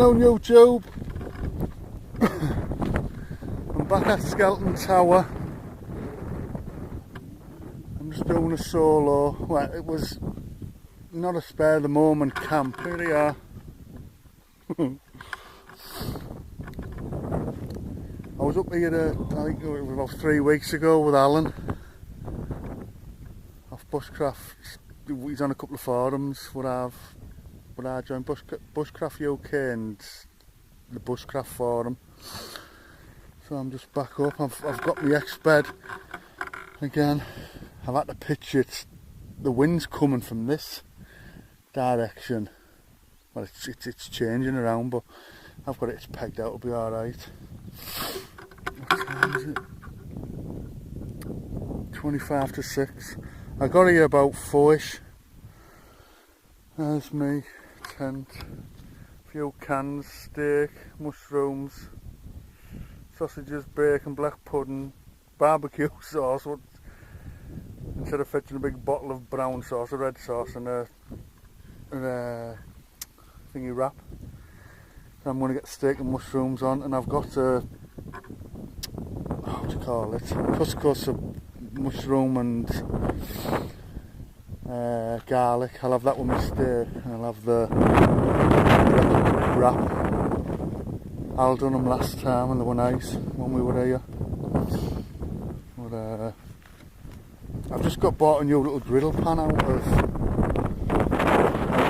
afternoon YouTube. I'm back at Skelton Tower. I'm just doing a solo. Well, it was not a spare the moment camp. Here they are. I was up here, I think it was about 3 weeks ago with Alan off Bushcraft. He's on a couple of forums where I joined Bushcraft UK and the Bushcraft forum. So I'm just back up. I've got my X-bed again. I've had to pitch it. The wind's coming from this direction. Well, it's changing around, but I've got it pegged out. It'll be all right. What time is it? 25 to 6. I got here about 4ish. There's me, tent, few cans, steak, mushrooms, sausages, bacon, black pudding, barbecue sauce. Instead of fetching a big bottle of brown sauce, a red sauce and a thingy wrap. I'm going to get steak and mushrooms on, and I've got what do you call it? Couscous of mushroom and garlic. I'll have that with my steak, and I'll have the wrap. Al done them last time and they were nice when we were here. But I've just bought a new little griddle pan out of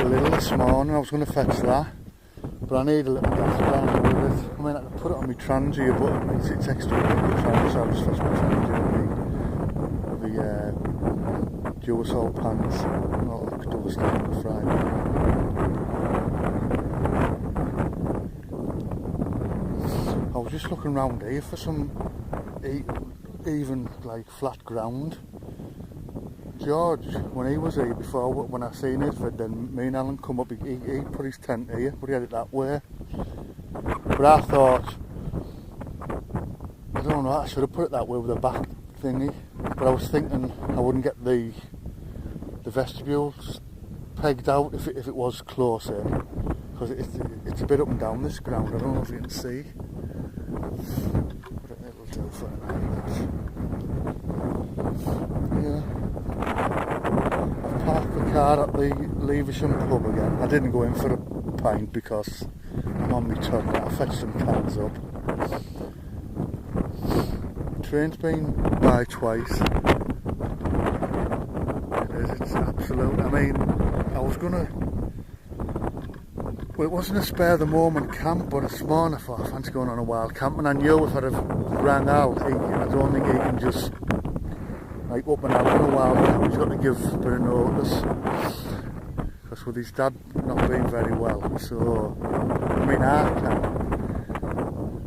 Lidl this morning. I was going to fetch that, but I need a little gas burner with it. I mean, I could put it on my Trangia, but it's extra big, the Trangia, so I'll just fetch my Trangia with the dual salt pans. Not like double stack on the Friday. I was just looking around here for some even like flat ground. George, when he was here before, when I seen his vid, then me and Alan come up, he put his tent here, but he had it that way. But I thought, I don't know, I should have put it that way with the back thingy. But I was thinking I wouldn't get the vestibules pegged out if it was close in, because it's a bit up and down this ground. I don't know if you can see. But it'll do for an island. Yeah. I've parked the car at the Leversham pub again. I didn't go in for a pint because I'm on my toilet. I fetched some cans up. The train's been by twice. It's absolute. I mean, I was gonna. Well, it wasn't a spare the moment camp, but this morning I thought I fancy going on a wild camp, and I knew if I'd have rang Al, I don't think he can just like up and out on a wild camp. He's got to give a bit of notice, because with his dad not being very well. So I mean, I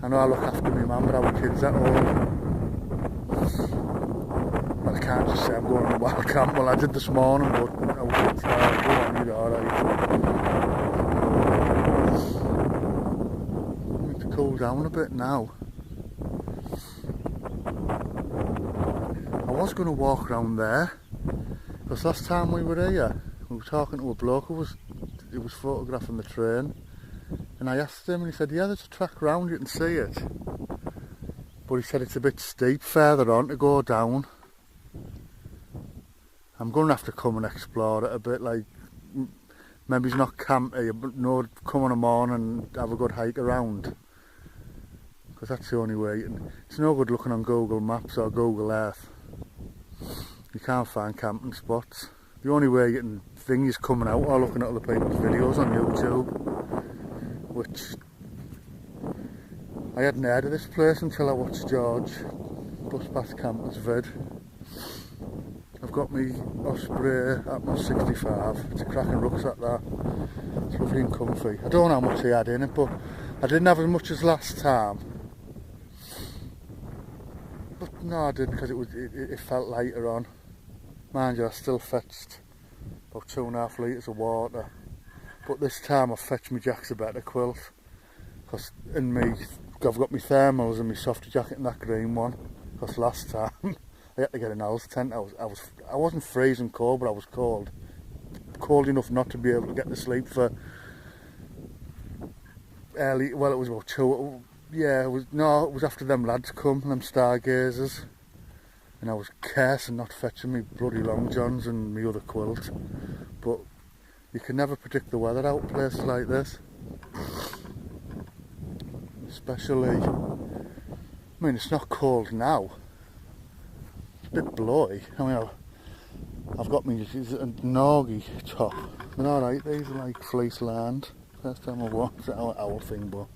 know I look after my mum, but our kids at home. Well, I can't just say I'm going on a wild camp. Well, I did this morning, but I was go on, you're alright. I need to cool down a bit now. I was going to walk around there, because last time we were here, we were talking to a bloke who was photographing the train, and I asked him, and he said, yeah, there's a track round, you can see it. But he said it's a bit steep further on to go down. I'm going to have to come and explore it a bit, like, maybe it's not camp here, but no, come on a morning and have a good hike around. Because that's the only way. It's no good looking on Google Maps or Google Earth. You can't find camping spots. The only way you can thing is coming out or looking at other people's videos on YouTube. Which I hadn't heard of this place until I watched George Bus Pass Campers vid. I've got my Osprey Atmos 65. It's a cracking rucksack that. It's lovely and comfy. I don't know how much he had in it, but I didn't have as much as last time. But no, I didn't, because it felt lighter on. Mind you, I still fetched about 2.5 litres of water. But this time I've fetched my jackets a better quilt. Because I've got my thermals and my soft jacket and that green one. Because last time I had to get an Al's tent. I wasn't freezing cold, but I was cold. Cold enough not to be able to get to sleep for early, well it was about 2, yeah, it was after them lads come, them stargazers. And I was cursing not fetching me bloody long johns and me other quilt. But you can never predict the weather out places like this. Especially, I mean it's not cold now. It's a bit blowy. I mean I've got me Norgie top. They're alright, these are like fleece lined. First time I watched it, our thing, but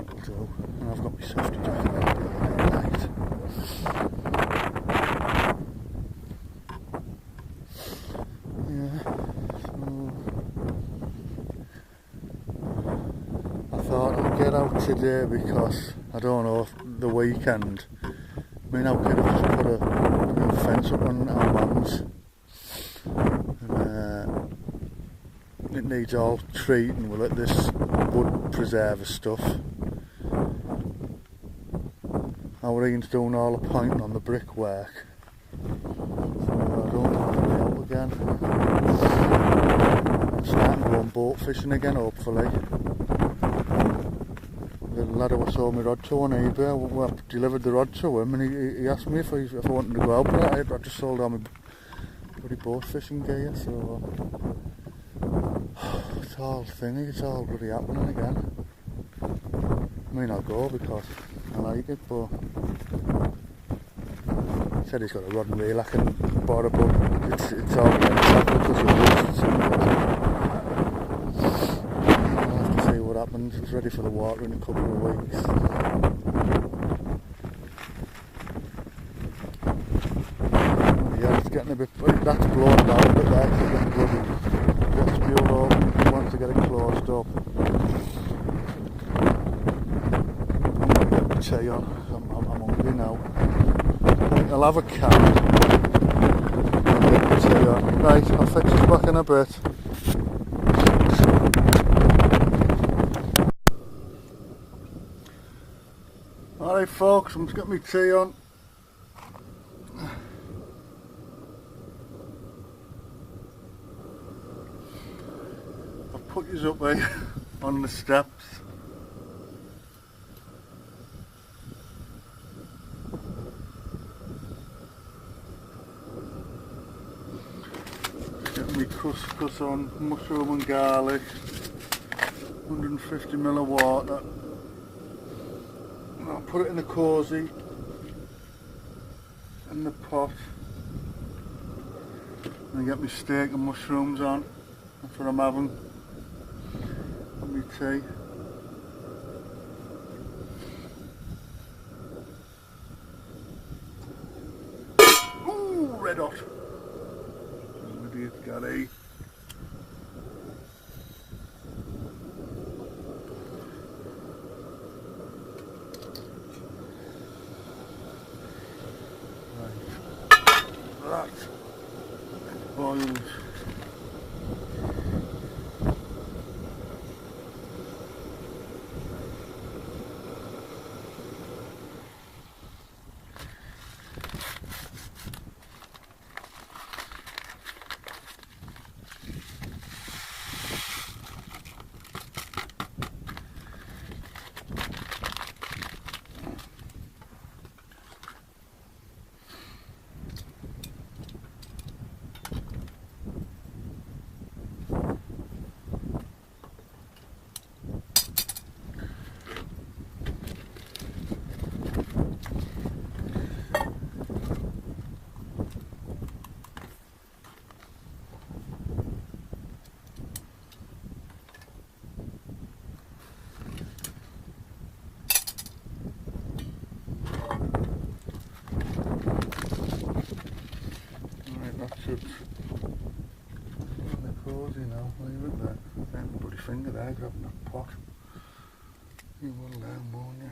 it'll do. And I've got my softy jacket on night. Yeah, so I thought I'd get out today because I don't know if the weekend. I mean, I could have just put a new fence up on our mum's. It needs all treating with it, this wood preserver stuff. Our Ian's doing all the pointing on the brickwork. So I don't want to be out again. I'm starting to go on boat fishing again, hopefully. The lad who I sold my rod to on eBay, well, I delivered the rod to him and he asked me if I wanted to go out, but I just sold all my bloody boat fishing gear, so it's all thingy, it's all bloody happening again. I mean I'll go because I like it, but he said he's got a rod and reel I can borrow, but it's all because of woods. I'll have to see what happens. It's ready for the water in a couple of weeks. Yeah, it's getting a bit, that's blown down a bit there, it's getting bloody vestibule open, he wants to get it closed up. I'm going to get the tea on, I'm hungry now. I think I'll have a can and get the tea on. Right, I'll fix this back in a bit. Alright folks, I'm just getting my tea on. I've put yous up there on the steps. Getting me couscous on, mushroom and garlic, 150ml of water. I'll put it in the cosy, in the pot, and get my steak and mushrooms on. That's what I'm having, and my tea. Ooh, red hot. Idiot Gary. That boils. That's it. They're cosy now, leave it there. Then the bloody finger there grabbing that pot. You will learn, won't you?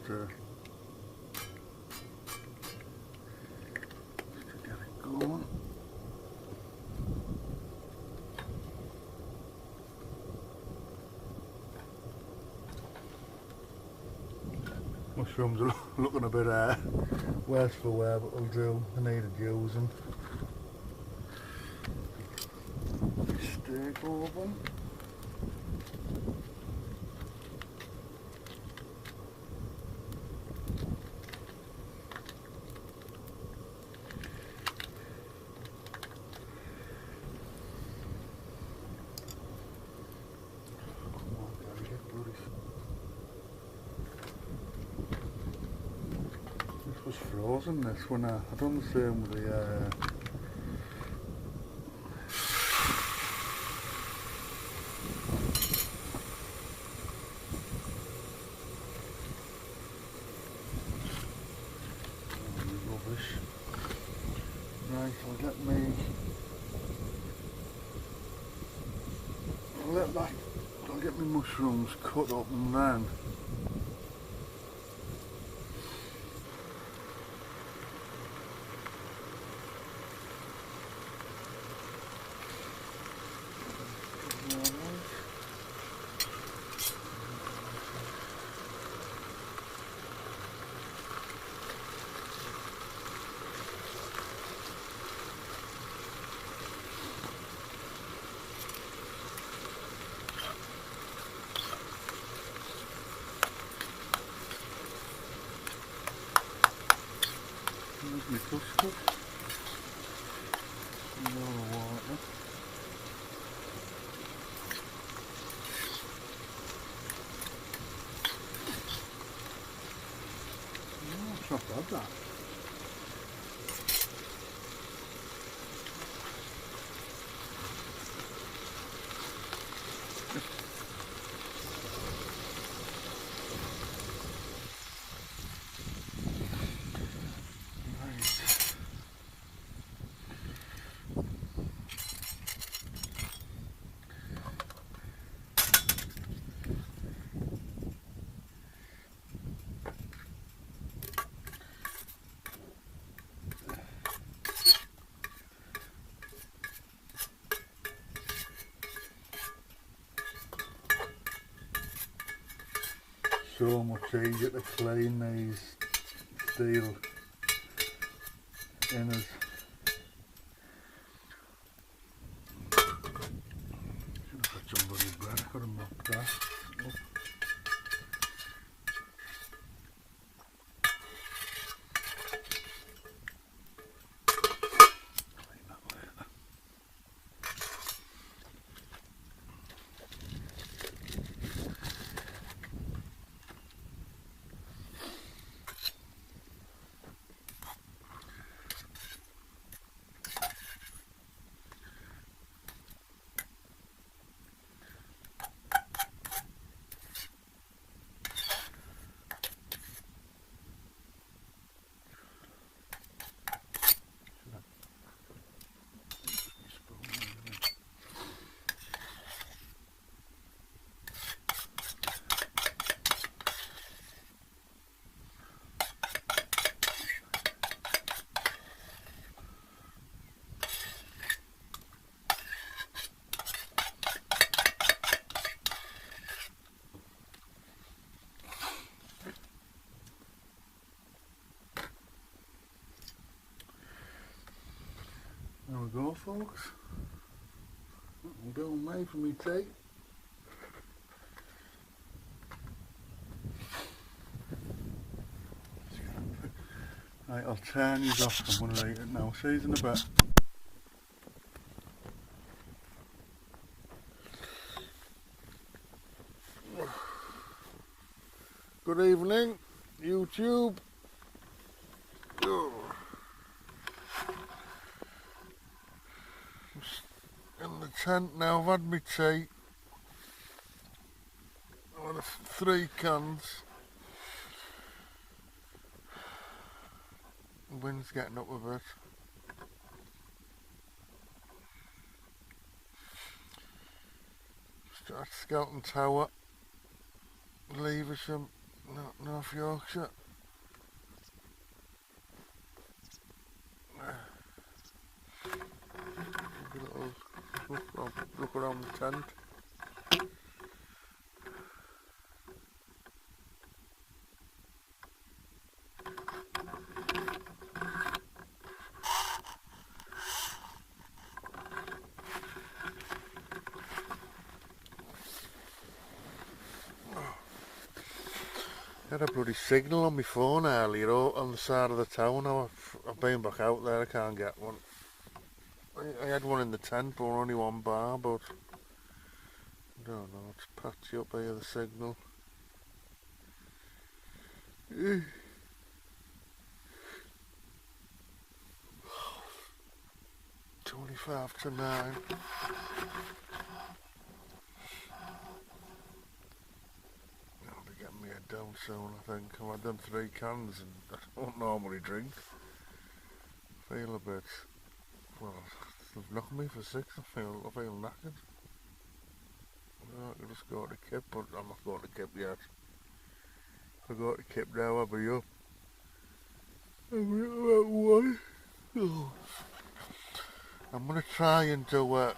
to get it going. Mushrooms are looking a bit worse for wear, but they'll do. They needed using. Steak oven. This was frozen, this when I done the same with the rubbish. Right, I'll get my mushrooms cut up and then there's my custard. A lot of water. Oh, it's not bad that. So much easier to clean these steel inners. Should have got some bloody bread, I could have mopped that up. Clean that later. There we go, folks. That'll do me for me tea. Right, I'll turn these off. I'm going to eat it now. See you in a bit. Good evening, YouTube. In the tent now, I've had my tea. I've had 3 cans. The wind's getting up a bit. Just at Skelton Tower, Leversham, North Yorkshire. Maybe a little look around the tent. I had a bloody signal on my phone earlier on the side of the town. Now I've been back out there, I can't get one. I had one in the tent, but only one bar, but I don't know, it's patchy up here, the signal. 25 to 9. I'll be getting me head down soon, I think. I've had them 3 cans and I don't normally drink. Feel a bit, well, they've knocked me for 6, I feel knackered. I could just go to Kip, but I'm not going to Kip yet. If I go to Kip now, I'll be up. I'm about 1. Oh. I'm going to try and do a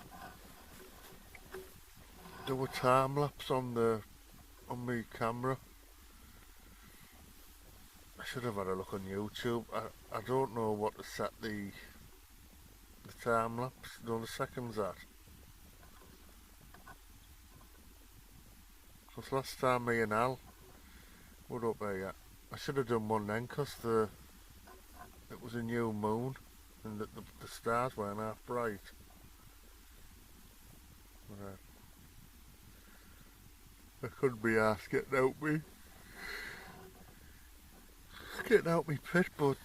time lapse on my camera. I should have had a look on YouTube. I don't know what to set the time lapse, the seconds at. Because last time me and Al were up here, I should have done one then because it was a new moon and the stars weren't half bright. But, I couldn't be asked getting out me pit, but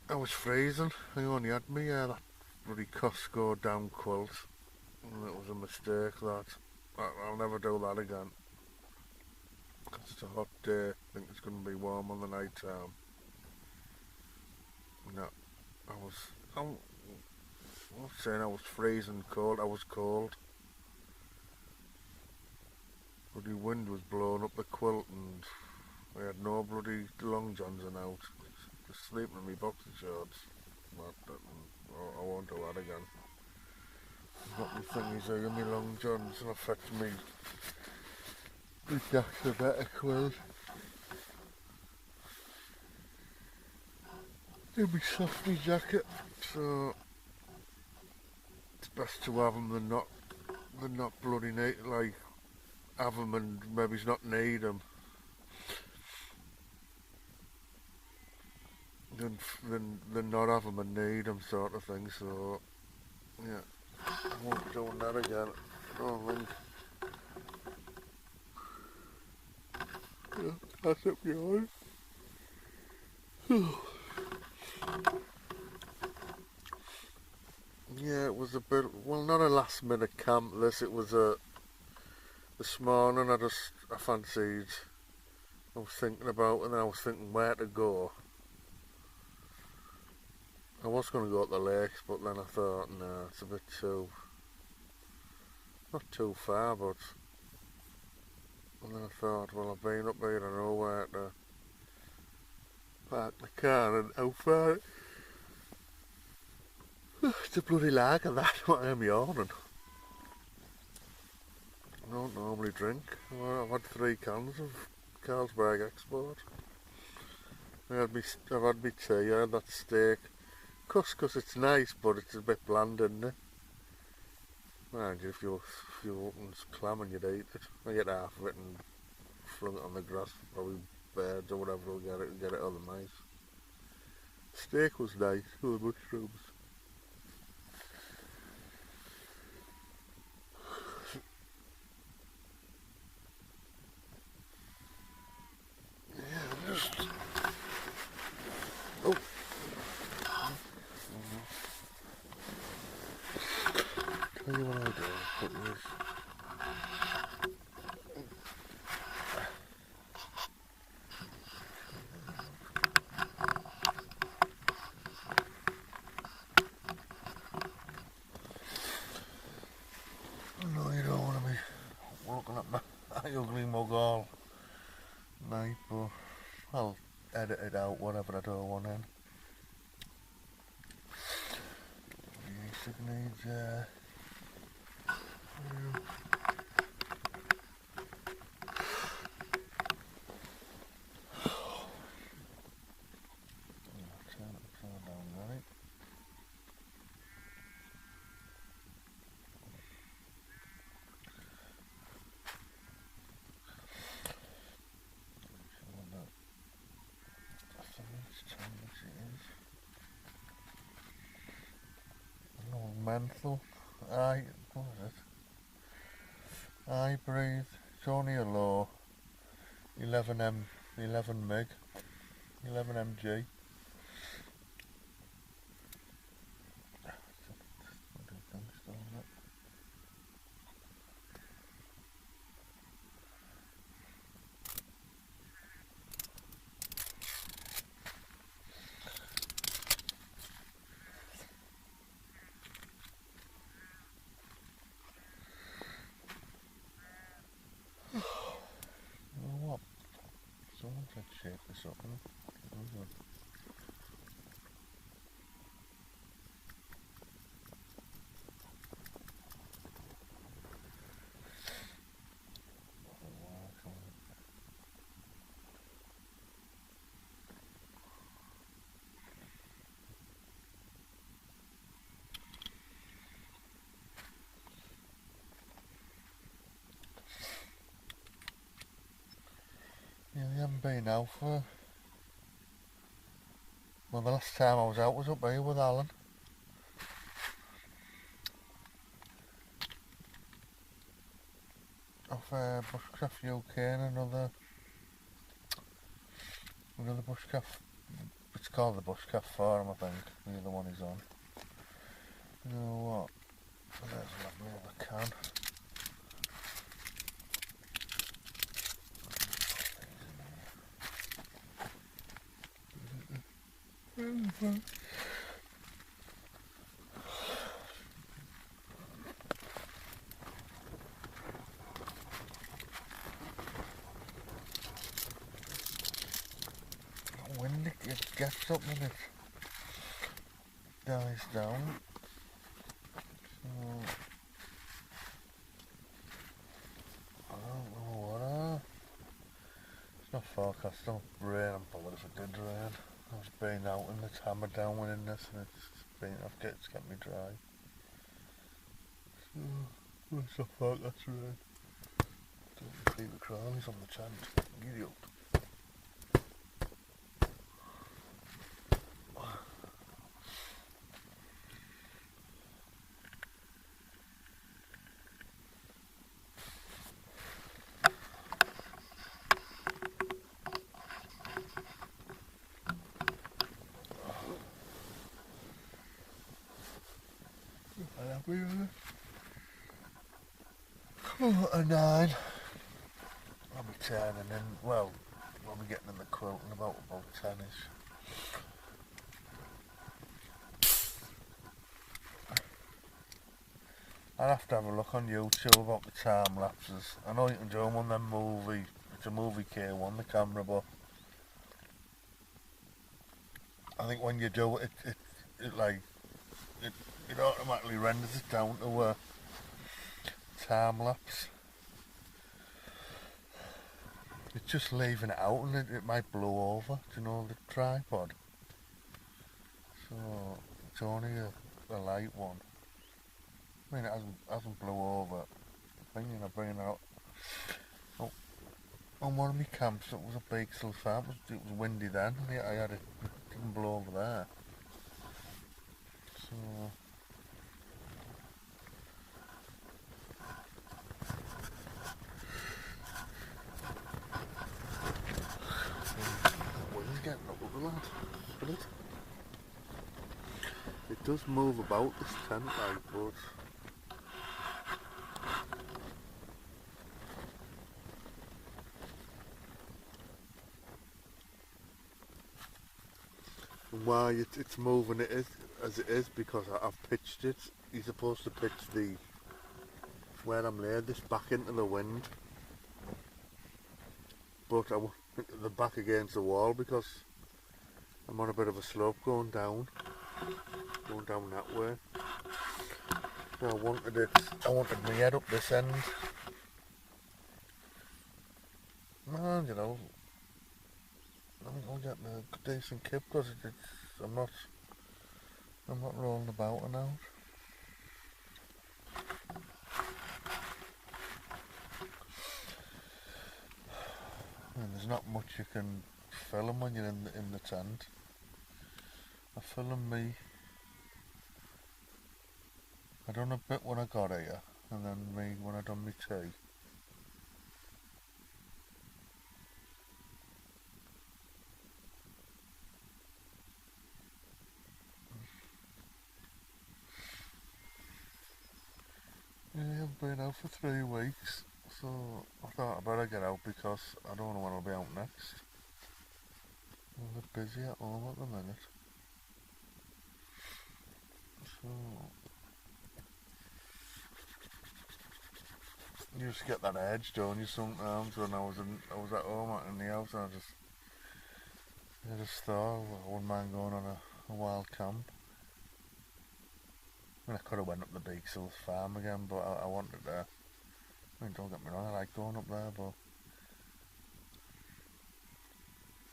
I was freezing. I only had me that bloody Costco down quilt, and it was a mistake. That I'll never do that again. Cause it's a hot day. I think it's going to be warm on the night time. No, I'm not saying I was freezing cold. I was cold. Bloody wind was blowing up the quilt and I had no bloody long johns and out. Just sleeping in my boxer shorts. I won't do that again. I've got my thingies here, my long johns, and I've fetched me jack's a better quilt. In my softy jacket, so it's best to have them than not bloody need, like have them and maybe not need them. Than not have them and need them, sort of thing. So yeah, I won't be doing that again. I don't think. Yeah, that's it behind. Yeah, it was a bit, well, not a last minute camp this, it was this morning I fancied, I was thinking about, and I was thinking where to go. I was going to go to the lakes, but then I thought, nah, it's a bit too, not too far, but, and then I thought, well, I've been up here, I know where to park the car, and how far, it's a bloody lag of that, I am yawning. I don't normally drink. I've had 3 cans of Carlsberg Export. I've had my tea, I had that steak. Cause it's nice, but it's a bit bland, isn't it? Mind you, if you open clam and you'd eat it. I get half of it and flung it on the grass, probably birds or whatever will get it and get it other mice. Steak was nice, with the mushrooms. Yeah, just... Oh! Tell you what I'll do, put this... No, you don't want to be looking at my ugly mug all night, but I'll edit it out, whatever I don't want in. It needs turn it upside down, right? Menthol. What is it? I breathe. It's only a low. 11 meg, 11 mg. Someone said shake this up, yeah, we haven't been out for... Well, the last time I was out was up here with Alan. Off Bushcraft UK and another Bushcraft. It's called the Bushcraft Forum, I think. The other one is on. You know what? There's another can. When it gets up and it dies down, so I don't know what it's not forecast, it's not rain, but what if it did rain? I was being out and it's hammered down within this and it's kept me dry. So, it's not forecast rain. Don't leave the crawlies on the chant. Giddy up. At 9, I'll be turning in, well, I'll be getting in the quilt in about 10ish. I'll have to have a look on YouTube about the time lapses. I know you can do them on them it's a movie K1, the camera, but I think when you do it, it automatically renders it down to a time lapse. It's just leaving it out and it might blow over, do you know, the tripod. So it's only a light one. I mean, it hasn't blew over. I bring it out. Oh, on one of my camps, it was a big farm. It was windy then. I had it didn't blow over there. So. Getting up with the lad, but it does move about this tent, but why it's moving as it is because I've pitched it. You're supposed to pitch where I'm laid this back into the wind, but the back against the wall because I'm on a bit of a slope going down that way. So I wanted my head up this end. And you know, I'm getting a decent kip because I'm not rolling about and out. And there's not much you can film when you're in the tent. I done a bit when I got here, and then when I done my tea. Yeah, I've been out for 3 weeks, so I thought I better get out because I don't know when I'll be out next. I'm a bit busy at home at the minute. So you just get that edge, don't you, sometimes when I was at home in the house and I just thought I wouldn't mind going on a wild camp. I mean, I could have went up the Beakshill farm again, but I wanted to. I mean, don't get me wrong, I like going up there, but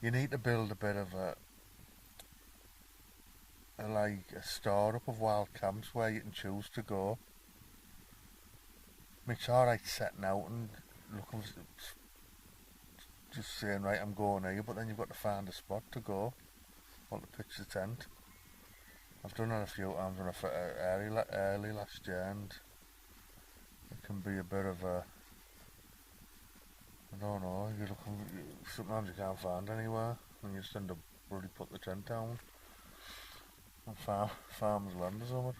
you need to build a bit of a store-up of wild camps where you can choose to go. I mean, it's alright setting out and looking, just saying, right, I'm going here, but then you've got to find a spot to go, or to pitch the tent. I've done it a few times when early last year, and it can be a bit of a, I don't know, sometimes you can't find anywhere, and you just end up really put the tent down, and farmers land or something.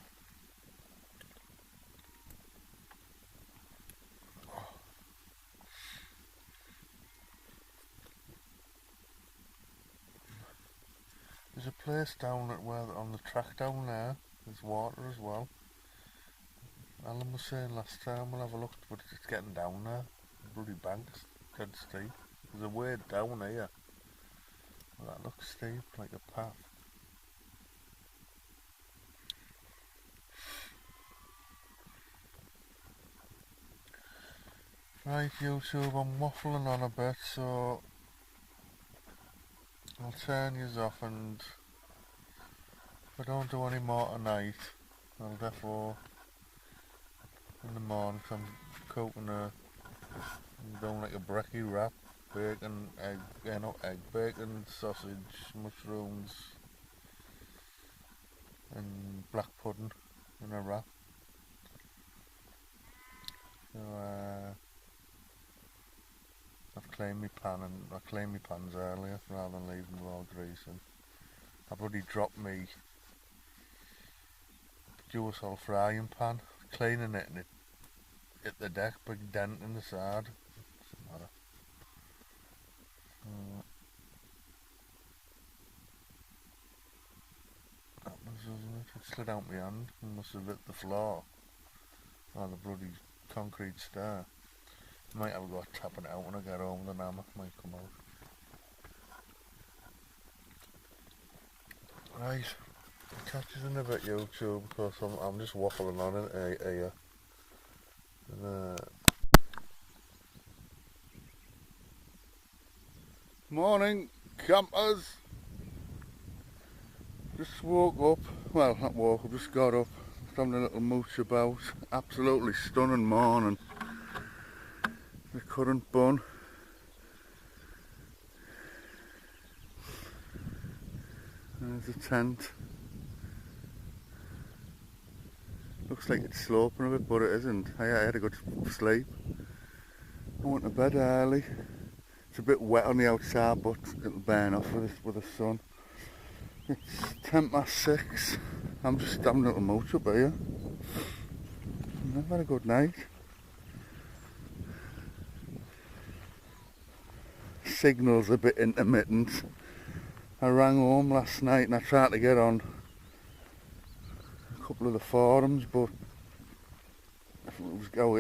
There's a place down on the track down there, there's water as well. Alan was saying last time we'll have a look, but it's getting down there. The bloody bank's dead steep. There's a way down here. Well, that looks steep, like a path. Right, YouTube, I'm waffling on a bit, so I'll turn yous off, and if I don't do any more tonight, I'll therefore in the morning, cause I'm doing like a brekkie wrap, bacon, bacon, sausage, mushrooms, and black pudding in a wrap. So I've cleaned my pan, and I cleaned my pans earlier rather than leaving them all greasy. I've already dropped my dual salt frying pan, cleaning it, and it hit the deck, big dent in the side. Doesn't matter. Happens, doesn't it? It slid out my hand and must have hit the floor. Oh, the bloody concrete stair. Might have a go tapping it out when I get home, the hammer might come out. Right, I'll catch you in a bit, YouTube, because I'm just waffling on it here. And, morning, campers! Just woke up, well, not woke up, just got up, just having a little mooch about. Absolutely stunning morning. The current bun. There's the tent. Looks like it's sloping a bit, but it isn't. I had a good sleep. I went to bed early. It's a bit wet on the outside, but it'll burn off with the sun. It's 6:10. I'm just having a little mooch up here. I've had a good night. Signal's a bit intermittent. I rang home last night and I tried to get on a couple of the forums, but I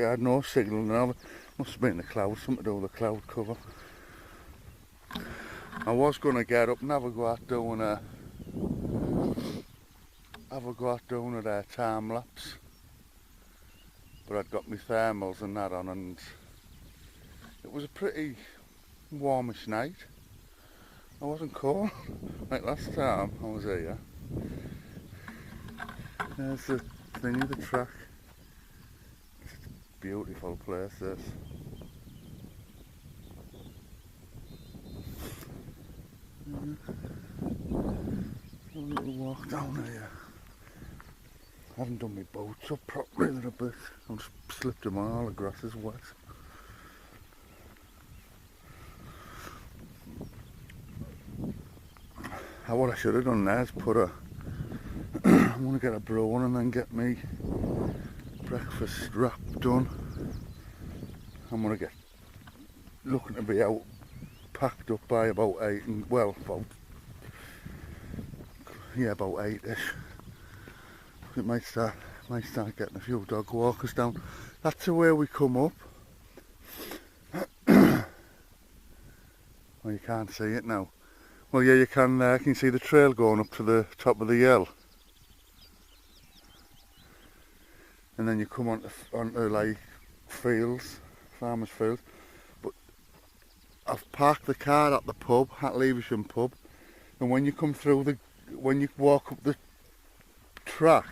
had no signal now. Must have been the clouds, something to do with the cloud cover. I was going to get up and have a go at doing a time lapse, but I'd got my thermals and that on, and it was a pretty warmish night. I wasn't cold like last time I was here. There's the thingy, the track. It's a beautiful place, this. A little walk down here. I haven't done my boots up properly a little bit. I've just slipped them on, all the grass is wet. What I should have done there is put a I'm going to get a brew on and then get me breakfast wrap done. I'm going to get looking to be out packed up by about 8 and well about 8ish. It might start getting a few dog walkers down. That's the way we come up. Well, you can't see it now. Well, yeah, you can. Can you see the trail going up to the top of the hill? And then you come onto like fields, farmers' fields. But I've parked the car at the pub, at Levisham pub, and when you come through when you walk up the track,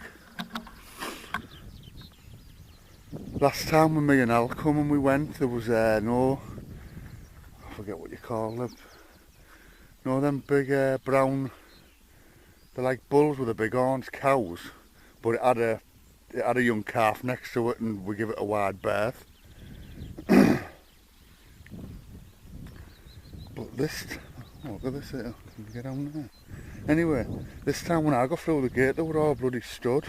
last time when me and Al come and we went, there was no, I forget what you call them. No, them big brown, they're like bulls with the big horns, cows, but it had a young calf next to it and we give it a wide berth. But this, oh, look at this here, can you get on there? Anyway, this time when I got through the gate they were all bloody stood.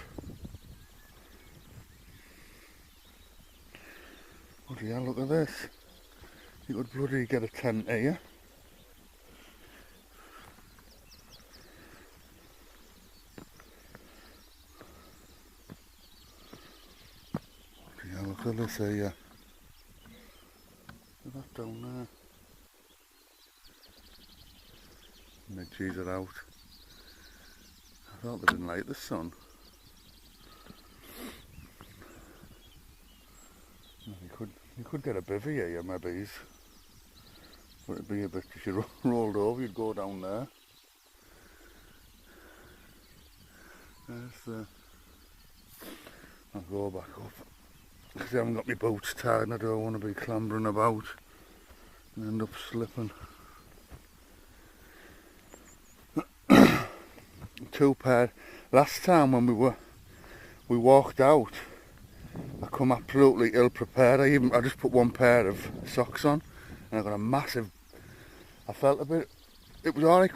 Bloody hell, look at this. You could bloody get a tent here. Look at this here. Look at that down there. Midges are out. I thought they didn't like the sun. You could get a bivvy here, maybe. But it'd be a bit, if you rolled over, you'd go down there. There's the. I'll go back up. Because I haven't got my boots tied and I don't want to be clambering about and end up slipping. 2 pair. Last time when we walked out, I come absolutely ill prepared. I just put 1 pair of socks on and I got a massive. I felt a bit. It was alright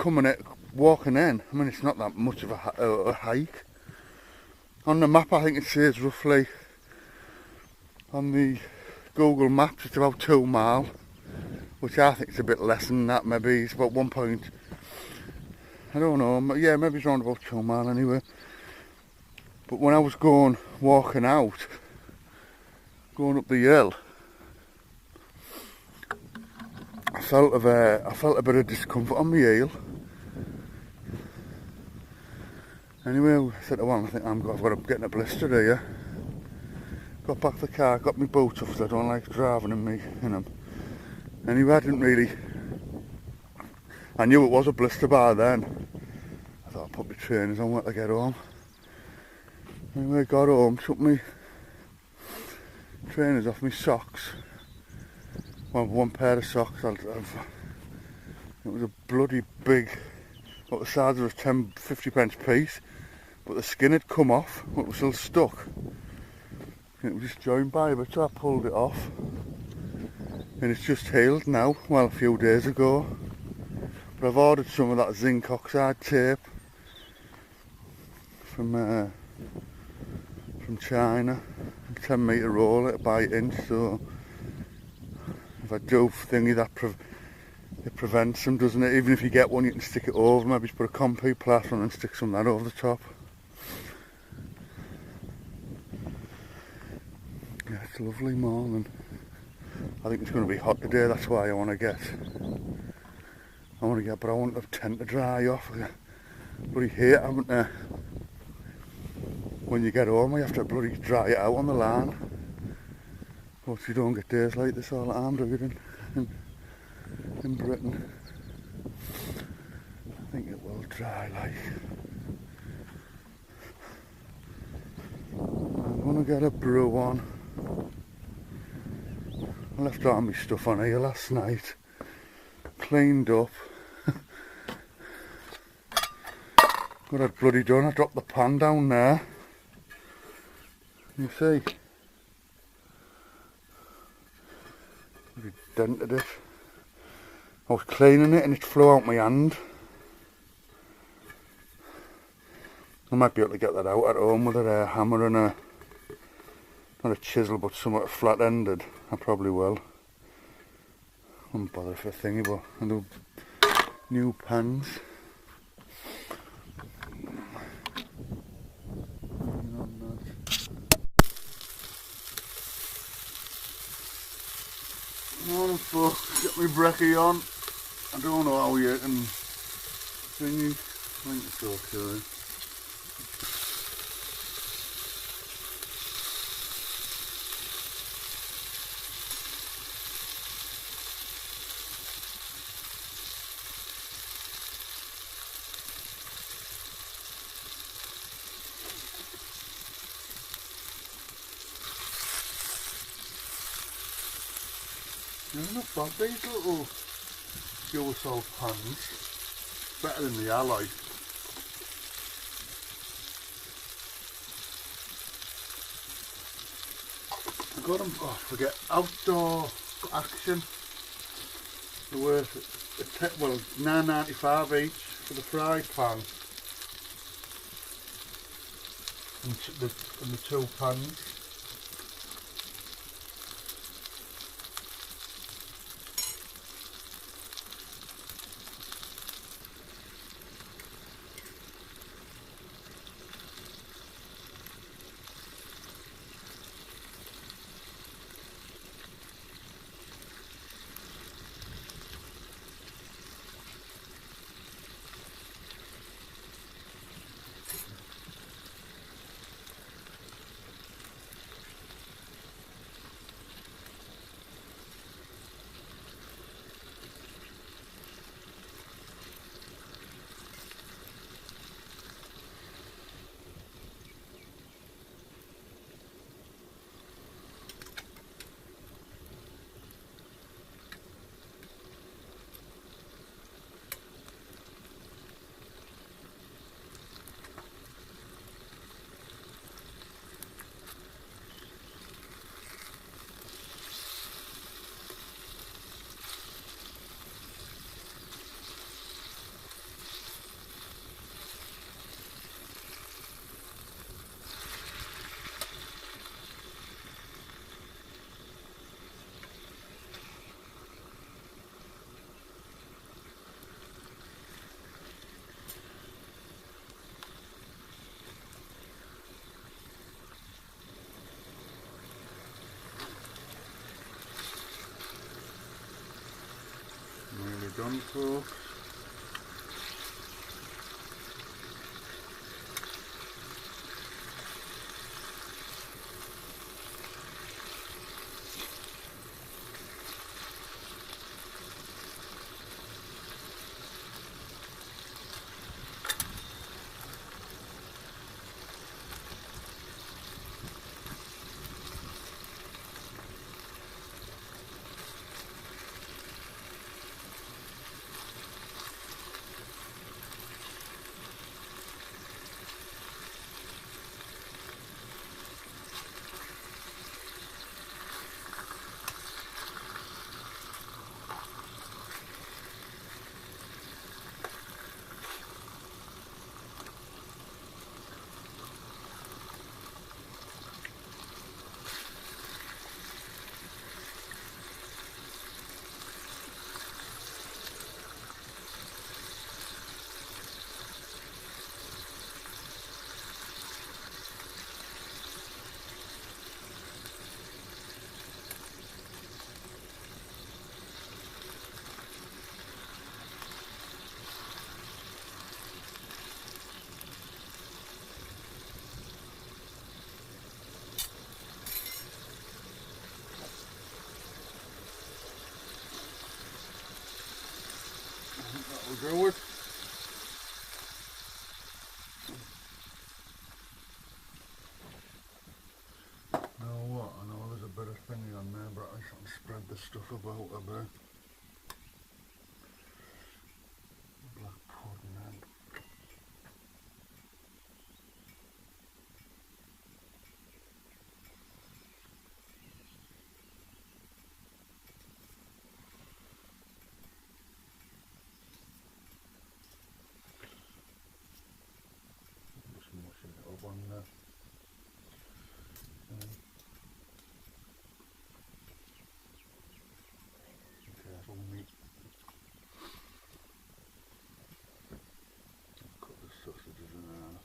walking in. I mean, it's not that much of a hike. On the map, I think it says roughly. On the Google Maps it's about 2 miles, which I think is a bit less than that. Maybe it's about 1 point, I don't know, yeah, maybe it's around about 2 miles anyway. But when I was walking out, going up the hill, I felt a bit of discomfort on my heel. Anyway, I said to one, I think I'm getting a blister here. Got back the car, got my boots off because I don't like driving in them. Anyway, I knew it was a blister by then. I thought I'd put my trainers on when I get home. Anyway, got home, took my trainers off, my socks. Well, 1 pair of socks. It was a bloody big, about the size of a 50 pence piece, but the skin had come off, but it was still stuck. It was just joined by a bit, so I pulled it off and it's just healed now, well, a few days ago. But I've ordered some of that zinc oxide tape from China, a 10-metre roll by inch, so if I do thingy that it prevents them, doesn't it? Even if you get one you can stick it over, maybe just put a concrete plaster on and stick some of that over the top. Yeah, it's a lovely morning. I think it's going to be hot today, that's why I want to get I want to get, but I want the tent to dry off. Bloody hate having to, when you get home you have to bloody dry it out on the lawn. But you don't get days like this all the time, do you, in Britain? I think it will dry like. I'm gonna get a brew on. I left all my stuff on here last night. Cleaned up. Got it bloody done. I dropped the pan down there. You see? Bloody dented it. I was cleaning it and it flew out my hand. I might be able to get that out at home with a hammer and a, not a chisel but somewhat flat ended. I probably will. I won't bother for a thingy, but I'll do new pans. Morning folks, get my brekkie on. I don't know how you can thingy. I think it's okay. They're not bad, these little fuel cell pans. Better than the alloy. I got them, oh, forget, outdoor action. They're worth, well, £9.95 each for the fry pan. And the two pans. Nearly done, folks. stuff about a bit. Black pudding and just mushing it up on there. Careful meat. Cut the sausages in half.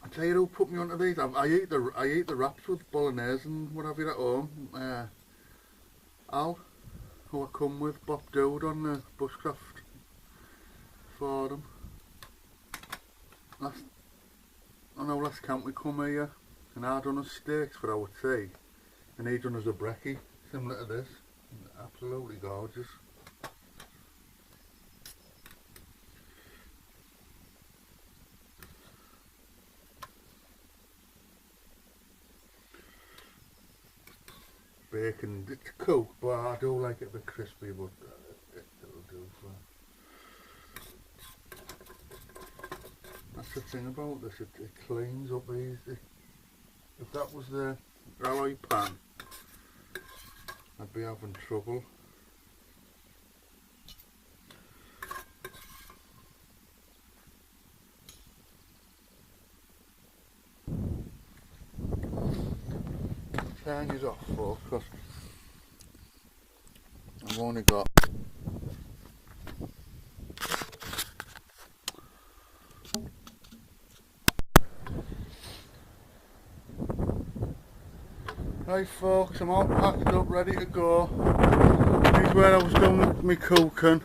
I tell you who put me onto these. I eat the wraps with bolognese and what have you at home. Al, who I come with, Bob Dude on the bushcraft for them. Last camp we come here and I done us steaks for our tea and he done us a brekkie similar to this. Absolutely gorgeous. Bacon, it's cooked, but I do like it a bit crispy, but it'll do for. That's the thing about this, it cleans up easy. If that was the alloy pan, I'd be having trouble. Turn these off folks, because I've only got right folks, I'm all packed up, ready to go. Here's where I was doing my cooking.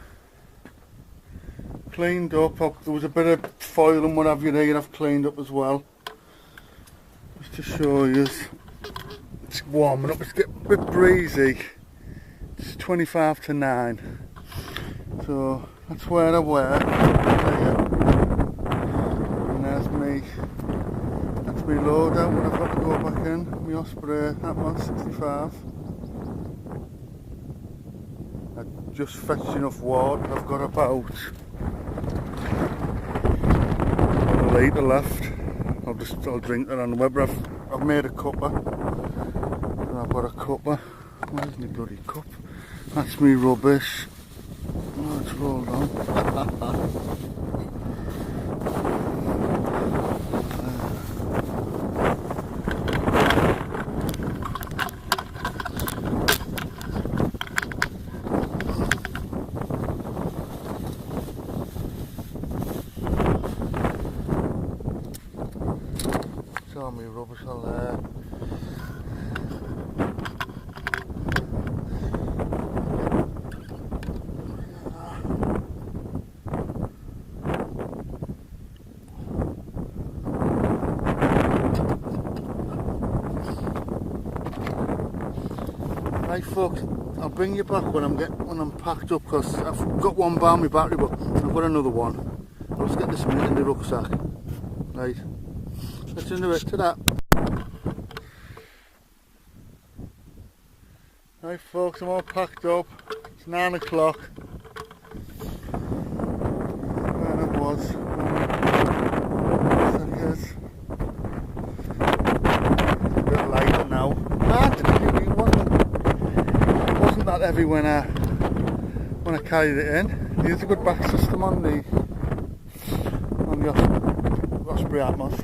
Cleaned up, there was a bit of foil and what have you there I've cleaned up as well. Just to show you, it's warming up, it's getting a bit breezy. It's 25 to 9. So that's where I work. And there's me. That's my load out when I've got to go back in. My Osprey, that one's 65. I just fetched enough water. I've got about a litre left. I'll drink that on the Weber. I've made a cuppa. And I've got a cuppa. Where's my bloody cup? That's me rubbish. Oh, it's rolled on. All my rubbish on there. Right folks, I'll bring you back when I'm packed up, because I've got one bar my battery, but I've got another one. I'll just get this meat in the rucksack. Right. Let's into it, to that. Right folks, I'm all packed up. It's 9 o'clock. There it was. There it is. A bit lighter now. It wasn't that heavy when I carried it in. There's a good back system on the Osprey Atmos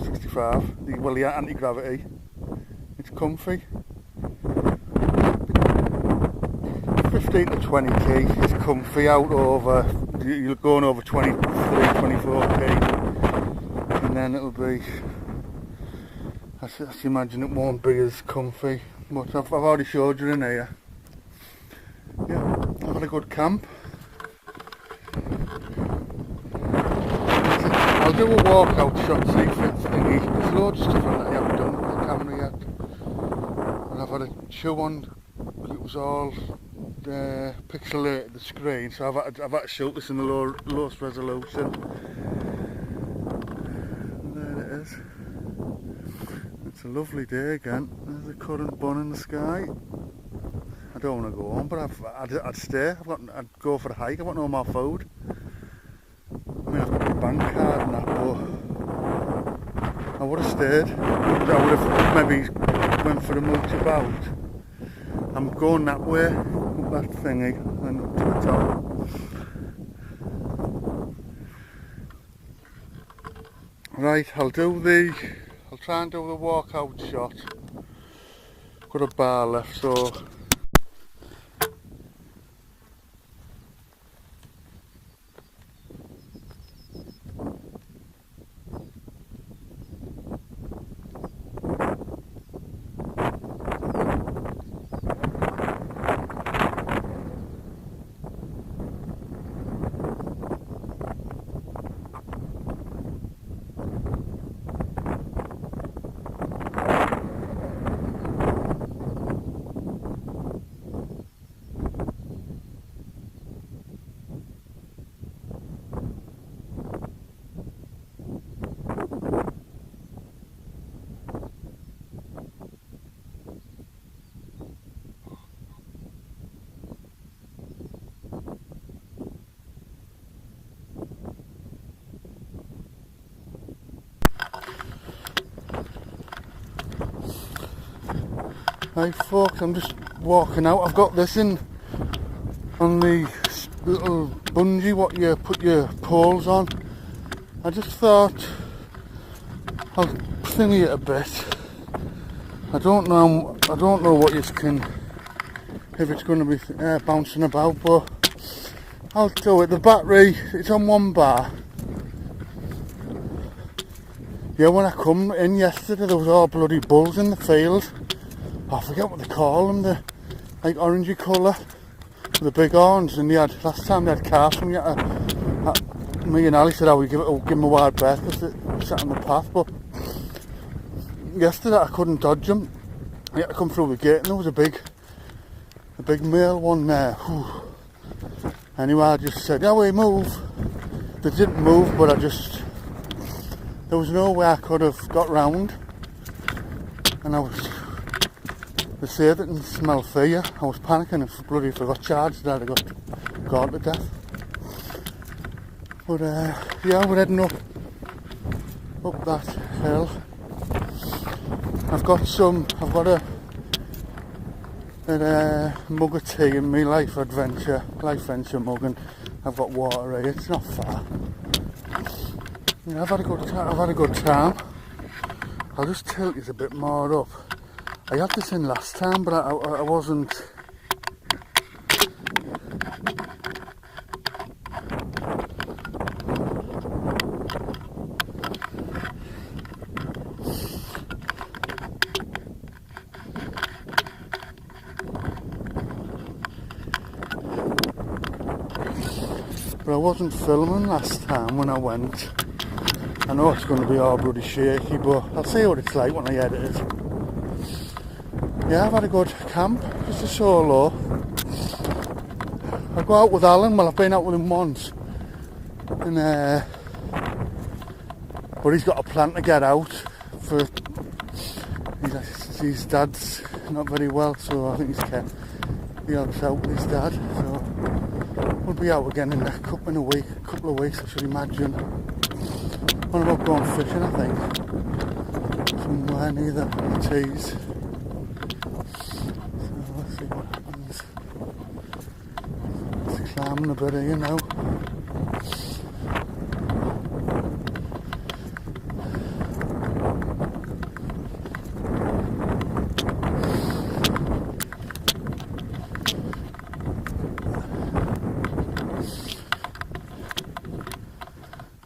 65, the anti-gravity. It's comfy. 15 to 20k is comfy out over, you're going over 23, 24k, and then it'll be, I imagine it won't be as comfy, but I've already showed you in here. Yeah, I've had a good camp. I'll do a walkout shot, see if it's thingy. There's loads of stuff that I haven't done with the camera yet. And I've had a chew on, it was all pixelated the screen, so I've had to shoot this in the lowest resolution. lovely day again. There's a current bun in the sky. I don't want to go home, but I'd stay. I'd go for a hike. I've got no more food. I mean, I've got my bank card and that, but I would have stayed. I would have maybe went for a mooch about. I'm going that way, up that thingy, and up to the top. Right, I'll try and do the walkout shot. Got a bar left, so right folks, I'm just walking out. I've got this in on the little bungee what you put your poles on. I just thought I'll thingy it a bit. I don't know what you can, if it's going to be bouncing about, but I'll do it. The battery, it's on one bar. Yeah, when I come in yesterday there was all bloody bulls in the field. I forget what they call them, the like orangey colour, the big horns, and last time they had calves from me and Ali said I would give them a wide berth because they sat on the path, but yesterday I couldn't dodge them. I had to come through the gate and there was a big male one there. Anyway, I just said, yeah, we move. They didn't move, but there was no way I could have got round, and they say they can smell fear. I was panicking and bloody if I got charged I'd have got gone to death. But yeah, we're heading up that hill. I've got a mug of tea in my life venture mug, and I've got water here. It's not far. Yeah, I've had a good time. I'll just tilt it a bit more up. I had this in last time, but I wasn't. But I wasn't filming last time when I went. I know it's going to be all bloody shaky, but I'll see what it's like when I edit it. Yeah, I've had a good camp, just a solo. I go out with Alan, well I've been out with him once, and but he's got a plan to get out for his dad's not very well, so I think he helps out with his dad, so we'll be out again in a couple of weeks I should imagine. I'm about going fishing, I think, somewhere near the Tees. Let's see what happens. It's climbing a bit here now.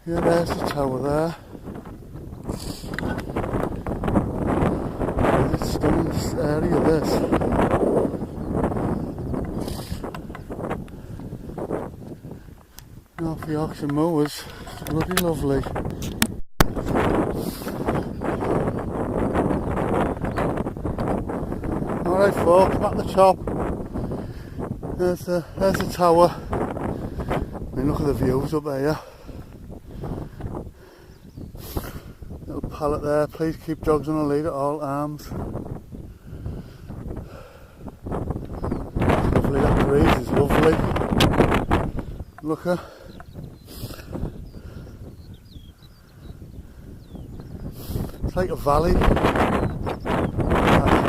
Yeah, there's the tower there. It's still in this area, this. Northyorkshire Moors, bloody lovely. Alright folks, I'm at the top. There's the tower. I mean, look at the views up there. Little pallet there. Please keep dogs on a lead at all arms. Lovely, that breeze is lovely. Look at. It's like a valley. It's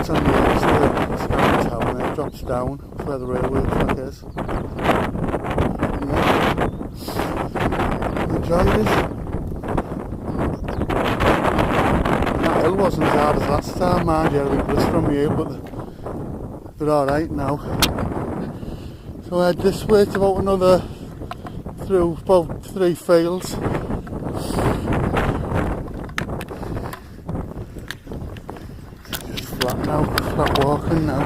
on the edge of the Skelton town and it drops down. That's where the railway track is. Yeah. Enjoy this. It wasn't as hard as last time, mind you, I had a big blister on my ear, but they're alright now. So I had this way, it's about another, through about 3 fields. Just flat now, flat walking now.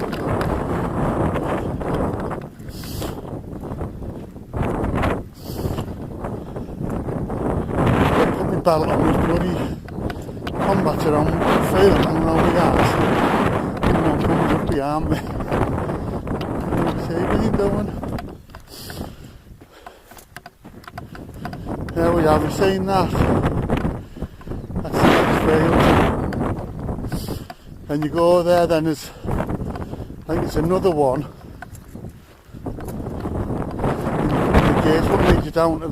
I put my belt on my bloody combat around the field and around the guys. And one comes up behind me. See where you going? There we have, you seen that? That's the next field. And you go there, then there's, I think it's another one. The gate will lead you down to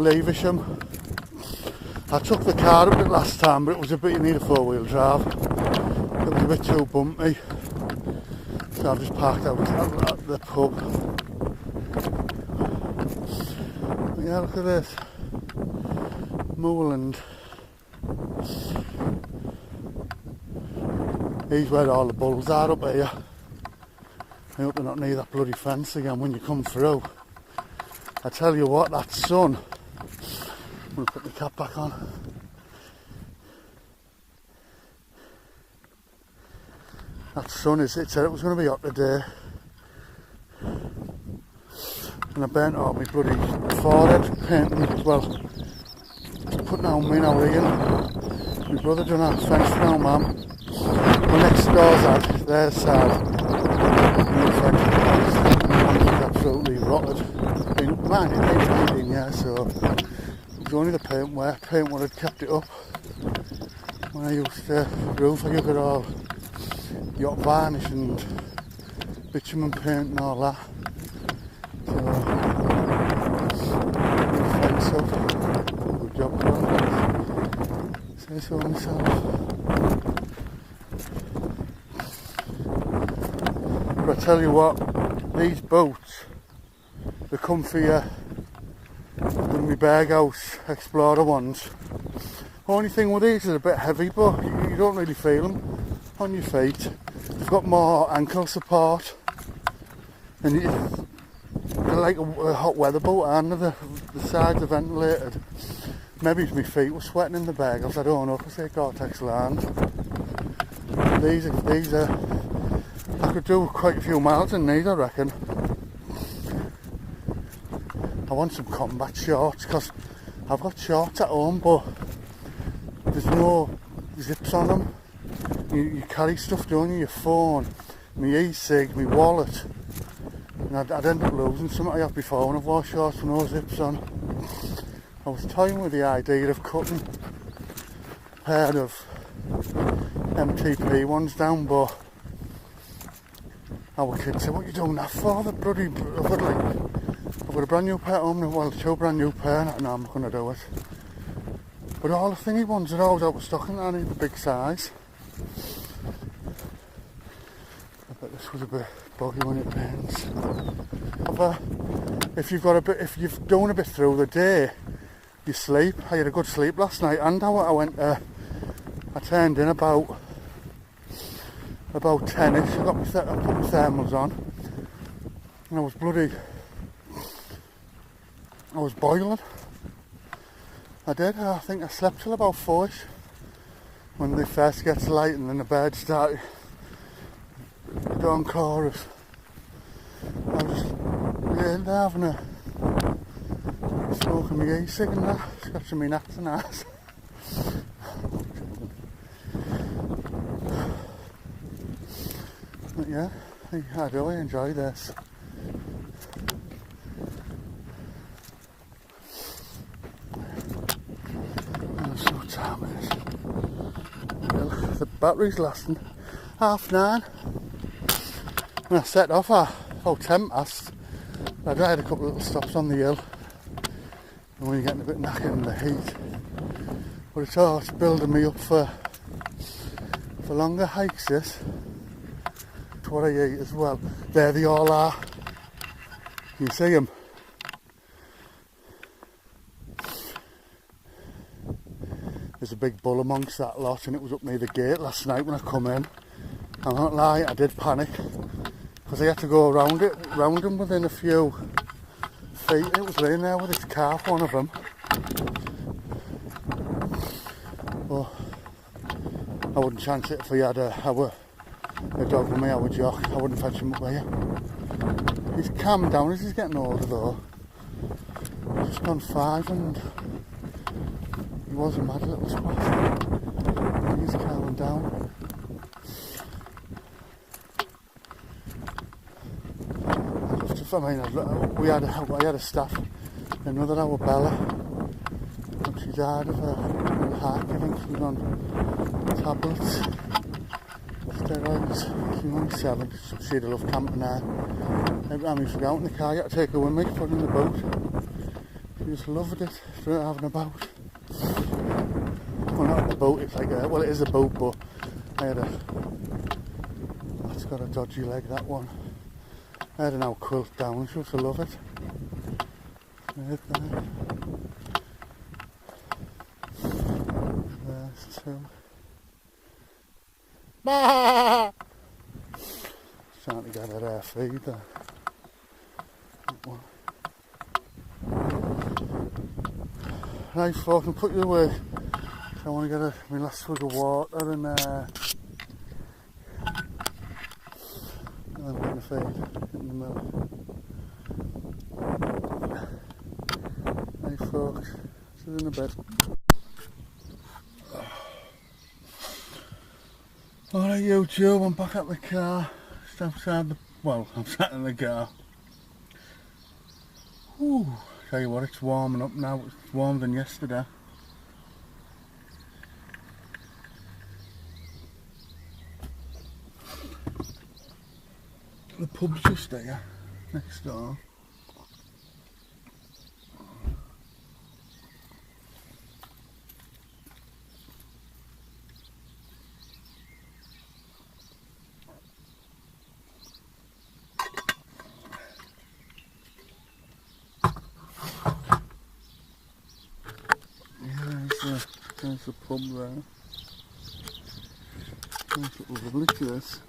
Leaversham. I took the car up it last time, but it was a bit, you need a 4-wheel drive. It was a bit too bumpy. So I've just parked out at the pub. But yeah, look at this. Moorland. Here's where all the bulls are up here. I hope they're not near that bloody fence again when you come through. I tell you what, that sun. I'm going to put the cap back on. That sun it said it was going to be hot today. And I burnt all my bloody forehead painting as well. Putting on me now, Ian. My brother done our fence now, man. The next door's at their side. The fence is absolutely rotted. Mine, it ain't painting, yeah, so. It was only the paint would have kept it up. When I used to roof, I used it all yacht varnish and bitumen paint and all that. So, fence up. Good job done. Say so myself. But I tell you what, these boats, they're comfier than my Berghouse Explorer ones. Only thing with these is a bit heavy, but you don't really feel them on your feet. They've got more ankle support, and they're like a hot weather boat, aren't they? The sides are ventilated. Maybe my feet were sweating in the Berghouse, I don't know, because they're Gore-Tex land. These are, I could do quite a few miles in these, I reckon. I want some combat shorts because I've got shorts at home, but there's no zips on them. You carry stuff, don't you? Your phone, my e-cig, my wallet. And I'd end up losing something I have before when I've wore shorts with no zips on. I was toying with the idea of cutting a pair of MTP ones down, but our kids said, what are you doing that for? The bloody, I've got a brand new pair at home, well, 2 brand new pair, and no, I'm not going to do it. But all the thingy ones are always out of stock and I need the big size. I bet this was a bit buggy when it rains. If you've done a bit through the day, you sleep. I had a good sleep last night, and I turned in about 10ish. I put my thermals on, and I was boiling. I did. I think I slept till about 4ish when the first gets light and then the birds start the dawn chorus. I was just laying there having a smoking my e-cig and that, scratching my nuts and ass. But yeah, I really enjoy this. I'm so tired. battery's lasting. 9:30. And I set off at about 10 past. I had a couple of little stops on the hill. And when you're getting a bit knackered in the heat. But it's building me up for longer hikes, this. It's what I eat as well. There they all are. You see them? There's a big bull amongst that lot, and it was up near the gate last night when I come in. I'm not lying, I did panic because I had to go around him within a few feet. It was laying there with its calf, one of them. But I wouldn't chance it if he had a dog with me. I would jock. I wouldn't fetch him up here. He's calmed down as he's getting older though. He's just gone 5 and he was a mad little spot. He's calming down. I had a staff, another our Bella, and she died of a heart giving. She was on tablets, steroids. She was only 7. She'd have loved camping there. Every time we used to go out in the car, you had to take her with me, put her in the boat. She just loved it, straight having a boat. Well, not a boat, it's like well, it is a boat, but it's got a dodgy leg, that one. I had an old quilt down, she used to love it. Right there. There's 2. Trying to get her feed there. That one. Right, folks, I'll put you away. So I want to get my last swig of water and then I'm getting a feed in the milk. Hey folks, see you in a bit. Alright YouTube, I'm back at the car. Just outside I'm sat in the car. Whew, tell you what, it's warming up now. It's warmer than yesterday. The pub's just there, next door. Yeah, there's the pub there. Nice little village this.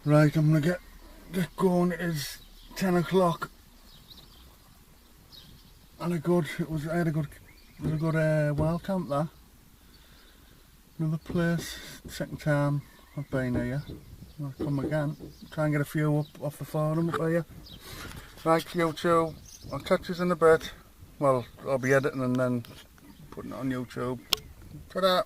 Right, I'm gonna get going. It is 10 o'clock, and it was a good wild camp there. Another place. Second time I've been here. I'll come again. Try and get a few up off the forum up here. Right, YouTube. I'll catch you in a bit. Well, I'll be editing and then putting it on YouTube. Ta-da!